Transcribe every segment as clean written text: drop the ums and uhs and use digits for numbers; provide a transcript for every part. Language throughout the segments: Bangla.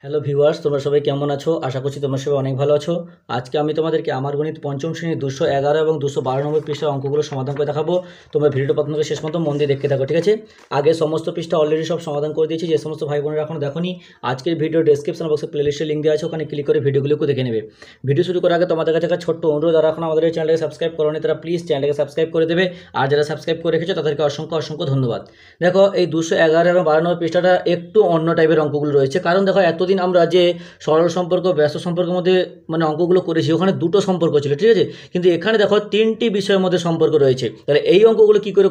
হ্যালো ভিউয়ার্স, তোমরা সবাই কেমন আছো? আশা করছি তোমরা সবাই অনেক ভালো আছো। আজকে আমি তোমাদেরকে আমার গণিত পঞ্চম শ্রেণীর 211 এবং 212 নম্বর পৃষ্ঠার অঙ্কগুলো সমাধান করে দেখাবো। তোমরা ভিডিওটা প্রথম থেকে শেষ পর্যন্ত মন দিয়ে দেখতে থাকো, ঠিক আছে? আগে সমস্ত পৃষ্ঠা অলরেডি সব সমাধান করে দিয়েছি। যে সমস্ত ভাই বোনেরা এখনো দেখোনি, আজকের ভিডিও ডেসক্রিপশন বক্সে প্লেলিস্টের লিঙ্ক দেওয়া আছে, ওখানে ক্লিক করে ভিডিওগুলোকে দেখে নেবে। ভিডিও শুরু করার আগে তোমাদের কাছে একটা ছোট্ট অনুরোধ, যারা এখন আমাদের এই চ্যানেলকে সাবস্ক্রাইব করোনি তারা প্লিজ চ্যানেলকে সাবস্ক্রাইব করে দেবে, আর যারা সাবস্ক্রাইব করে রেখেছো তাদেরকে অসংখ্য অসংখ্য ধন্যবাদ। দেখো, এই 211 এবং 12 নম্বর পৃষ্ঠাটা একটু অন্য টাইপের অঙ্কগুলো রয়েছে, কারণ দেখো এতদিন আমরা যে সরল সম্পর্ক ব্যস্ত সম্পর্কের মধ্যে অঙ্কগুলো করেছি, ওখানে দুটো সম্পর্ক ছিল, ঠিক আছে? কিন্তু এখানে দেখো তিনটি বিষয়ের মধ্যে সম্পর্ক রয়েছে। তাহলে এই অঙ্কগুলো কী করে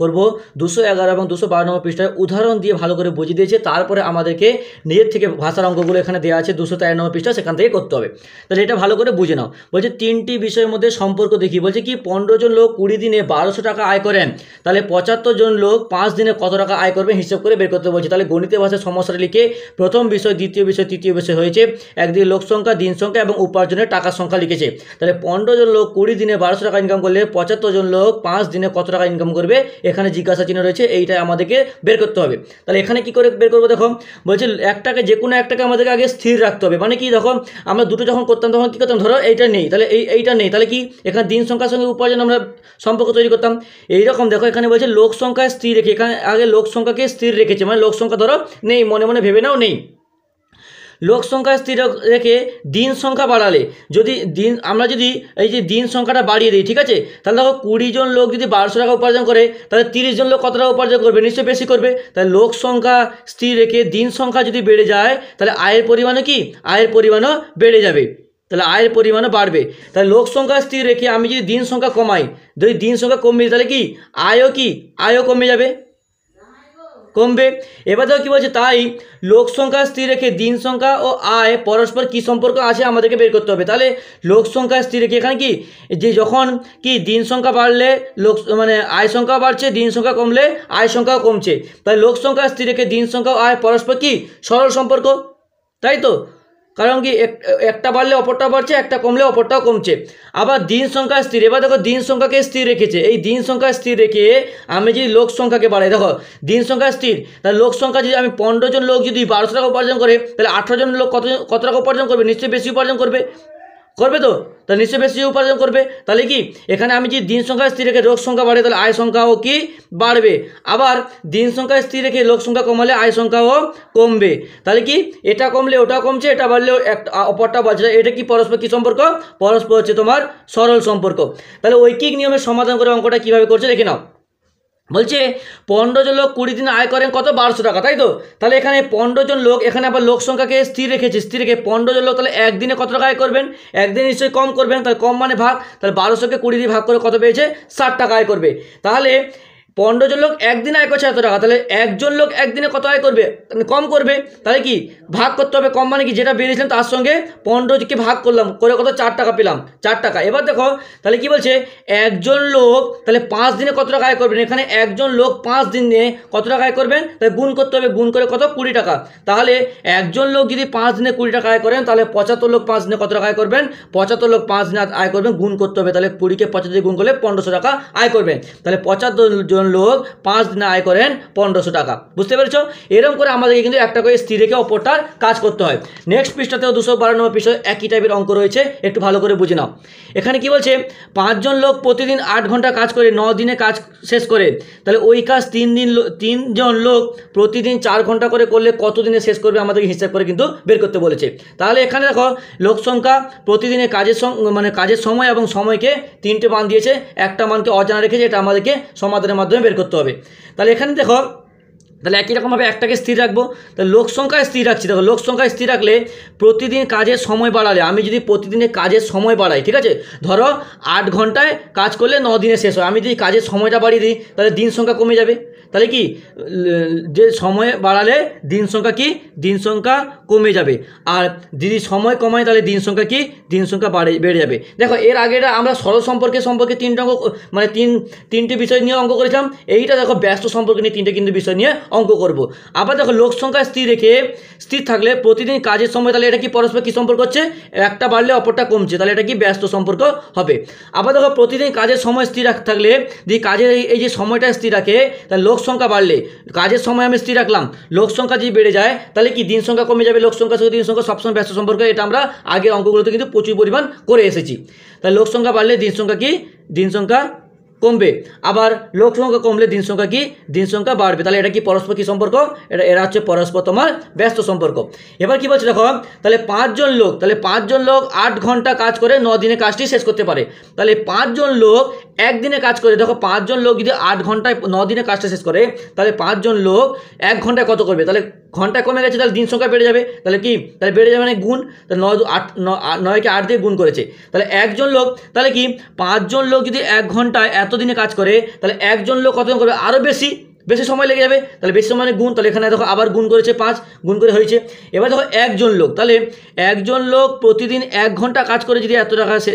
করবো 211 এবং 212 নম্বর পৃষ্ঠায় উদাহরণ দিয়ে ভালো করে বুঝিয়ে দিয়েছে। তারপরে আমাদেরকে নিজের থেকে ভাষার অঙ্কগুলো এখানে দেওয়া আছে 213 নম্বর পৃষ্ঠা, সেখান থেকে করতে হবে। তাহলে এটা ভালো করে বুঝে নাও। বলছে তিনটি বিষয়ের মধ্যে সম্পর্ক দেখি। বলছে কি 15 জন লোক 20 দিনে 1200 টাকা আয় করেন, তাহলে 75 জন লোক 5 দিনে কত টাকা আয় করবে হিসাব করে বের করতে বলছে। তাহলে গণিতের ভাষায় সমস্যাটা লিখে প্রথম বিষয়, দ্বিতীয় বিষয়, তৃতীয় বিষয় হয়েছে একদিকে লোক সংখ্যা, দিন সংখ্যা এবং উপার্জনের টাকার সংখ্যা লিখেছে। তাহলে 15 জন লোক 20 দিনে 1200 টাকা ইনকাম করলে 75 জন লোক 5 দিনে কত টাকা ইনকাম করবে, এখানে জিজ্ঞাসা চিহ্ন রয়েছে, এইটাই আমাদেরকে বের করতে হবে। তাহলে এখানে কি করে বের করবো দেখো, বলছে একটাকে যে কোনো একটাকে আমাদেরকে আগে স্থির রাখতে হবে। মানে কি দেখো, আমরা দুটো যখন করতাম তখন কী করতাম, ধরো এইটা নেই, তাহলে এইটা নেই, তাহলে কি এখানে দিন সংখ্যার সঙ্গে উপার্জন আমরা সম্পর্ক তৈরি করতাম। এইরকম দেখো এখানে বলছে লোক সংখ্যা স্থির রেখে, এখানে আগে লোক সংখ্যাকে স্থির রেখেছে, মানে লোক সংখ্যা ধরো নেই, মনে মনে ভেবে নাও নেই। লোক সংখ্যা স্থির রেখে দিন সংখ্যা বাড়ালে, যদি আমরা যদি এই যে দিন সংখ্যাটা বাড়িয়ে দিই, ঠিক আছে? তাহলে দেখো 20 জন লোক যদি 1200 টাকা উপার্জন করে, তাহলে 30 জন লোক কত টাকা উপার্জন করবে? নিশ্চয়ই বেশি করবে। তাহলে লোক সংখ্যা স্থির রেখে দিন সংখ্যা যদি বেড়ে যায়, তাহলে আয়ের পরিমাণও কি, আয়ের পরিমাণও বেড়ে যাবে, তাহলে আয়ের পরিমাণও বাড়বে। তাহলে লোক সংখ্যা স্থির রেখে আমি যদি দিন সংখ্যা কমাই, যদি দিন সংখ্যা কমবে, তাহলে কি আয়ও কমে যাবে, কমবে। এবার দেখো কী বলছে, তাই লোক সংখ্যা স্থির রেখে দিন সংখ্যা ও আয় পরস্পর কী সম্পর্ক আছে আমাদেরকে বের করতে হবে। তাহলে লোক সংখ্যা স্থির রেখে এখানে কি, যে যখন কি দিন সংখ্যা বাড়লে আয় সংখ্যা বাড়ছে, দিন সংখ্যা কমলে আয় সংখ্যাও কমছে। তাহলে লোক সংখ্যা স্থির রেখে দিন সংখ্যা ও আয় পরস্পর কি সরল সম্পর্ক, তাই তো? কারণ কি একটা বাড়লে অপরটা বাড়ছে, একটা কমলে অপরটাও কমছে। আবার দিন সংখ্যা স্থির, এবার দেখো দিন সংখ্যাকে স্থির রেখেছে, এই দিন সংখ্যা স্থির রেখে আমি যদি লোক সংখ্যাকে বাড়াই, দেখো দিন সংখ্যা স্থির, তাহলে লোক সংখ্যা যদি আমি 15 জন লোক যদি 1200 টাকা উপার্জন করে, তাহলে 18 জন লোক কত টাকা উপার্জন করবে? নিশ্চয়ই বেশি উপার্জন করবে তো? তাহলে নিশ্চয়ই বেশি উপার্জন করবে। তাহলে কি এখানে আমি যদি দিন সংখ্যা স্থির রেখে লোক সংখ্যা বাড়ে, তাহলে আয় সংখ্যাও কি বাড়বে। আবার দিন সংখ্যা স্থির রেখে লোক সংখ্যা কমালে আয় সংখ্যাও কমবে। তাহলে কি এটা কমলে ওটা কমছে, এটা বাড়লেও অপরটা বাড়ছে। এটা কি পরস্পর কি সম্পর্ক? পরস্পর হচ্ছে তোমার সরল সম্পর্ক। তাহলে ঐকিক নিয়মের সমাধান করে অঙ্কটা কীভাবে করছে দেখে নাও। বলছে 15 জন লোক 20 দিনে আয় করেন কত? 1200 টাকা, তাই তো? তাহলে এখানে 15 জন লোক, এখানে আবার লোক সংখ্যাকে স্থির রেখেছে, স্থির রেখে 15 জন লোক, তাহলে একদিনে কত টাকা আয় করবেন? একদিনে নিশ্চয়ই কম করবেন, তাহলে কম মানে ভাগ, তাহলে 1200কে 20 দিয়ে ভাগ করে কত পেয়েছে? 60 টাকা আয় করবে। তাহলে 15 জন লোক একদিনে আয় করছে এত টাকা, তাহলে একজন লোক একদিনে কত আয় করবে? কম করবে। তাহলে কি ভাগ করতে হবে, কম মানে কি যেটা বেরিয়েছিলাম তার সঙ্গে 15কে ভাগ করলাম, করে কত? 4 টাকা পেলাম, 4 টাকা। এবার দেখো তাহলে কি বলছে, একজন লোক তাহলে 5 দিনে কত টাকা আয় করবেন? এখানে একজন লোক 5 দিনে কত টাকা আয় করবেন? তাহলে গুণ করতে হবে, গুণ করে কত? 20 টাকা। তাহলে একজন লোক যদি 5 দিনে 20 টাকা আয় করেন, তাহলে 75 লোক 5 দিনে কত টাকা আয় করবেন? 75 লোক 5 দিনে আয় করবেন, গুণ করতে হবে, তাহলে 20কে 75 দিয়ে গুণ করলে 1500 টাকা আয় করবেন। তাহলে 75 জন লোক 5 দিনে আয় করেন 1500 টাকা। বুঝতে পেরেছো? এরকম করে আমাদেরকে কিন্তু একটা করে স্থির রেখে অপরটার কাজ করতে হয়। নেক্সট পৃষ্ঠাতেও 212 নম্বর পৃষ্ঠায় একই টাইপের অঙ্ক রয়েছে, একটু ভালো করে বুঝে নাও। এখানে কি বলছে, 5 জন লোক প্রতিদিন 8 ঘন্টা কাজ করে 9 দিনে কাজ শেষ করে, তাহলে ওই কাজ 3 জন লোক প্রতিদিন 4 ঘন্টা করে করলে কত দিনে শেষ করবে আমাদেরকে হিসাব করে কিন্তু বের করতে বলেছে। তাহলে এখানে দেখো লোক সংখ্যা, প্রতিদিনের কাজের সময় এবং সময়কে 3টে মান দিয়েছে, একটা মানকে অজানা রেখেছে, এটা আমাদেরকে সমাধানের মাধ্যমে বের করতে হবে। তাহলে এখানে দেখো, তাহলে একই রকমভাবে একটাকে স্থির রাখবো, তাহলে লোক সংখ্যায় স্থির রাখছি। দেখো লোক সংখ্যায় স্থির রাখলে প্রতিদিন কাজের সময় বাড়ালে, আমি যদি প্রতিদিনের কাজের সময় বাড়াই, ঠিক আছে, ধরো 8 ঘন্টায় কাজ করলে 9 দিনে শেষ হয়, আমি যদি কাজের সময়টা বাড়িয়ে দিই, তাহলে দিন সংখ্যা কমে যাবে। তাহলে কি যে সময় বাড়ালে দিন সংখ্যা কি, দিন সংখ্যা কমে যাবে। আর যদি সময় কমাই তাহলে দিন সংখ্যা কি, দিন সংখ্যা বেড়ে যাবে। দেখো এর আগেটা আমরা সরল সম্পর্কে 3টা অঙ্ক, তিনটে বিষয় নিয়ে অঙ্ক করেছিলাম। এইটা দেখো ব্যস্ত সম্পর্কে নিয়ে 3টে কিন্তু বিষয় নিয়ে অঙ্ক করব। আবার দেখো লোক সংখ্যা স্থির থাকলে প্রতিদিন কাজের সময়, তাহলে এটা কি পরস্পর কি সম্পর্ক হচ্ছে? একটা বাড়লে অপরটা কমছে, তাহলে এটা কি ব্যস্ত সম্পর্ক হবে। আবার দেখো প্রতিদিন কাজের সময় স্থির থাকলে যদি কাজের এই যে সময়টা স্থির রাখে, তাহলে লোক সংখ্যা বাড়লে কাজের সময় আমি স্থির রাখলাম, লোক সংখ্যা যদি বেড়ে যায় তাহলে কি দিন সংখ্যা কমে যাবে, লোক সংখ্যার সাথে দিন সংখ্যা সবসময় ব্যস্ত সম্পর্ক, এটা আমরা আগের অঙ্কগুলোতে কিন্তু প্রচুর পরিমাণ করে এসেছি। তাহলে লোক সংখ্যা বাড়লে দিন সংখ্যা কি, দিন সংখ্যা কমবে, আবার লোক সংখ্যা কমলে দিন সংখ্যা কি, দিন সংখ্যা বাড়বে। তাহলে এটা কি পরস্পর কি সম্পর্ক, এরা হচ্ছে পরস্পর তোমার ব্যস্ত সম্পর্ক। এবার কি বলছে দেখো, তাহলে 5 জন লোক, তাহলে 5 জন লোক 8 ঘন্টা কাজ করে 9 দিনে কাজটি শেষ করতে পারে। তাহলে 5 জন লোক একদিনে কাজ করে, দেখো 5 জন লোক যদি 8 ঘন্টায় 9 দিনে কাজটা শেষ করে, তাহলে 5 জন লোক 1 ঘন্টায় কত করবে, তাহলে ঘন্টা কমে গেছে, তাহলে দিন সংখ্যা বেড়ে যাবে। তাহলে কি, তাহলে বেড়ে যাবে মানে গুণ, তাহলে 9কে 8 দিয়ে গুণ করেছে, তাহলে একজন লোক, তাহলে কি 5 জন লোক যদি 1 ঘন্টায় এত দিনে কাজ করে, তাহলে একজন লোক কত করবে, আরও বেশি সময় লেগে যাবে। তাহলে বেশি সময় গুণ, তাহলে এখানে দেখো আবার গুণ করেছে, 5 গুণ করে হয়েছে। এবার দেখো একজন লোক, তাহলে একজন লোক প্রতিদিন 1 ঘন্টা কাজ করে যদি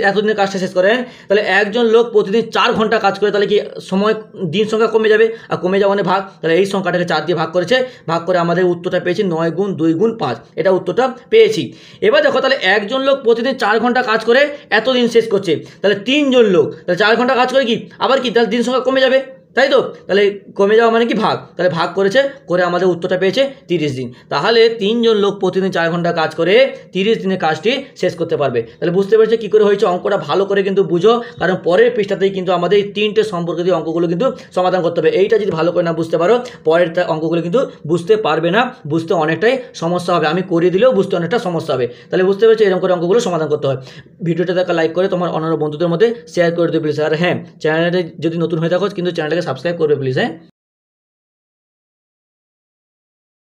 এতদিনের কাজটা শেষ করেন, তাহলে একজন লোক প্রতিদিন 4 ঘন্টা কাজ করে, তাহলে কি সময় দিন সংখ্যা কমে যাবে, আর কমে যাওয়া মানে ভাগ, তাহলে এই সংখ্যাটাকে 4 দিয়ে ভাগ করেছে, ভাগ করে আমাদের উত্তরটা পেয়েছি 9 গুণ 2 গুণ 5, এটা উত্তরটা পেয়েছি। এবার দেখো তাহলে একজন লোক প্রতিদিন 4 ঘন্টা কাজ করে এতদিন শেষ করছে, তাহলে 3 জন লোক, তাহলে 4 ঘন্টা কাজ করে কি আবার কি, তাহলে দিন সংখ্যা কমে যাবে, তাই তো। তাহলে কমে যাওয়া মানে কি ভাগ, তাহলে ভাগ করেছে, করে আমাদের উত্তরটা পেয়েছে 30 দিন। তাহলে 3 জন লোক প্রতিদিন 4 ঘন্টা কাজ করে 30 দিনে কাজটি শেষ করতে পারবে। তাহলে বুঝতে পেরেছে কী করে হয়েছে, অঙ্কটা ভালো করে কিন্তু বুঝো, কারণ পরের পৃষ্ঠাতেই কিন্তু আমাদের এই 3টে সম্পর্ক দিয়ে অঙ্কগুলো কিন্তু সমাধান করতে হবে। এইটা যদি ভালো করে না বুঝতে পারো, পরের অঙ্কগুলো কিন্তু বুঝতে পারবে না, বুঝতে অনেকটাই সমস্যা হবে, আমি করিয়ে দিলেও বুঝতে অনেকটা সমস্যা হবে। তাহলে বুঝতে পেরেছো এরকম করে অঙ্কগুলো সমাধান করতে হয়। ভিডিওটা দেখা লাইক করে তোমার অন্যান্য বন্ধুদের মধ্যে শেয়ার করে দেবে প্লিজ। আর হ্যাঁ, চ্যানেলটা যদি নতুন হয়ে থাকো কিন্তু চ্যানেলটাকে সাবস্ক্রাইব করবে প্লিজ। হ্যাঁ।